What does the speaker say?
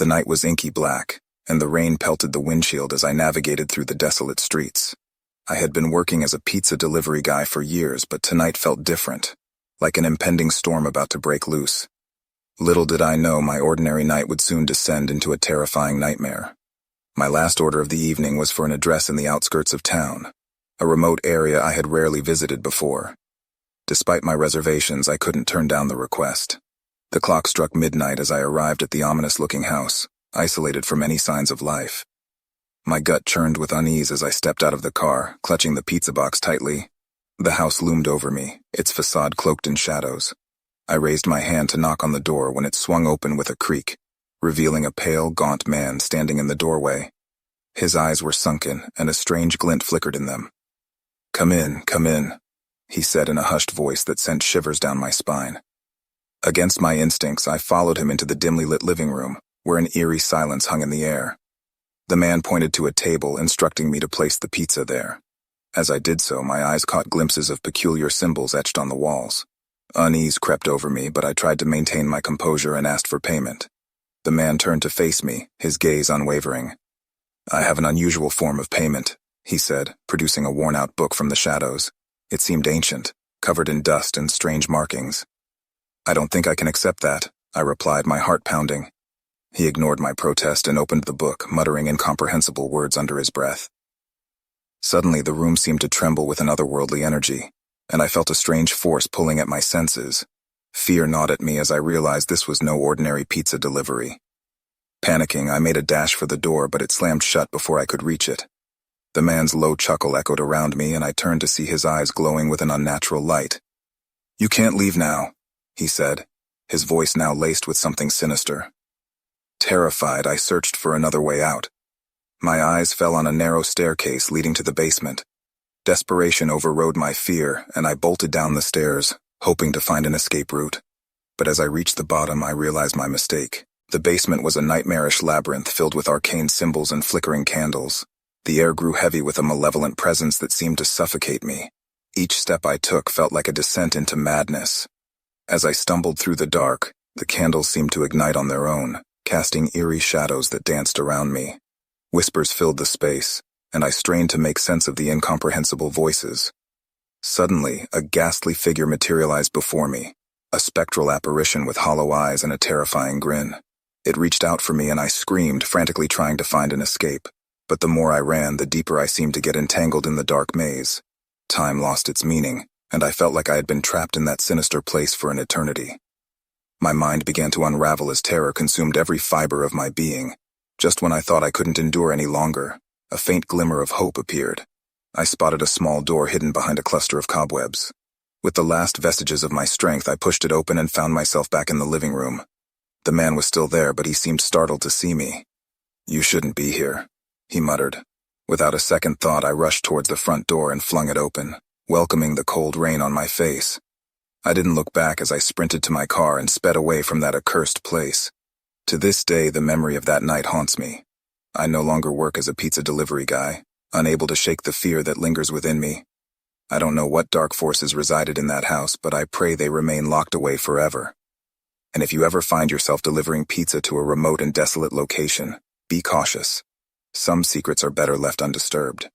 The night was inky black, and the rain pelted the windshield as I navigated through the desolate streets. I had been working as a pizza delivery guy for years, but tonight felt different, like an impending storm about to break loose. Little did I know my ordinary night would soon descend into a terrifying nightmare. My last order of the evening was for an address in the outskirts of town, a remote area I had rarely visited before. Despite my reservations, I couldn't turn down the request. The clock struck midnight as I arrived at the ominous-looking house, isolated from any signs of life. My gut churned with unease as I stepped out of the car, clutching the pizza box tightly. The house loomed over me, its facade cloaked in shadows. I raised my hand to knock on the door when it swung open with a creak, revealing a pale, gaunt man standing in the doorway. His eyes were sunken, and a strange glint flickered in them. Come in," he said in a hushed voice that sent shivers down my spine. Against my instincts, I followed him into the dimly lit living room, where an eerie silence hung in the air. The man pointed to a table, instructing me to place the pizza there. As I did so, my eyes caught glimpses of peculiar symbols etched on the walls. Unease crept over me, but I tried to maintain my composure and asked for payment. The man turned to face me, his gaze unwavering. I have an unusual form of payment, he said, producing a worn-out book from the shadows. It seemed ancient, covered in dust and strange markings. I don't think I can accept that, I replied, my heart pounding. He ignored my protest and opened the book, muttering incomprehensible words under his breath. Suddenly, the room seemed to tremble with an otherworldly energy, and I felt a strange force pulling at my senses. Fear gnawed at me as I realized this was no ordinary pizza delivery. Panicking, I made a dash for the door, but it slammed shut before I could reach it. The man's low chuckle echoed around me, and I turned to see his eyes glowing with an unnatural light. You can't leave now, he said, his voice now laced with something sinister. Terrified, I searched for another way out. My eyes fell on a narrow staircase leading to the basement. Desperation overrode my fear, and I bolted down the stairs, hoping to find an escape route. But as I reached the bottom, I realized my mistake. The basement was a nightmarish labyrinth filled with arcane symbols and flickering candles. The air grew heavy with a malevolent presence that seemed to suffocate me. Each step I took felt like a descent into madness. As I stumbled through the dark, the candles seemed to ignite on their own, casting eerie shadows that danced around me. Whispers filled the space, and I strained to make sense of the incomprehensible voices. Suddenly, a ghastly figure materialized before me, a spectral apparition with hollow eyes and a terrifying grin. It reached out for me and I screamed, frantically trying to find an escape. But the more I ran, the deeper I seemed to get entangled in the dark maze. Time lost its meaning, and I felt like I had been trapped in that sinister place for an eternity. My mind began to unravel as terror consumed every fiber of my being. Just when I thought I couldn't endure any longer, a faint glimmer of hope appeared. I spotted a small door hidden behind a cluster of cobwebs. With the last vestiges of my strength, I pushed it open and found myself back in the living room. The man was still there, but he seemed startled to see me. You shouldn't be here, he muttered. Without a second thought, I rushed towards the front door and flung it open, welcoming the cold rain on my face. I didn't look back as I sprinted to my car and sped away from that accursed place. To this day, the memory of that night haunts me. I no longer work as a pizza delivery guy, unable to shake the fear that lingers within me. I don't know what dark forces resided in that house, but I pray they remain locked away forever. And if you ever find yourself delivering pizza to a remote and desolate location, be cautious. Some secrets are better left undisturbed.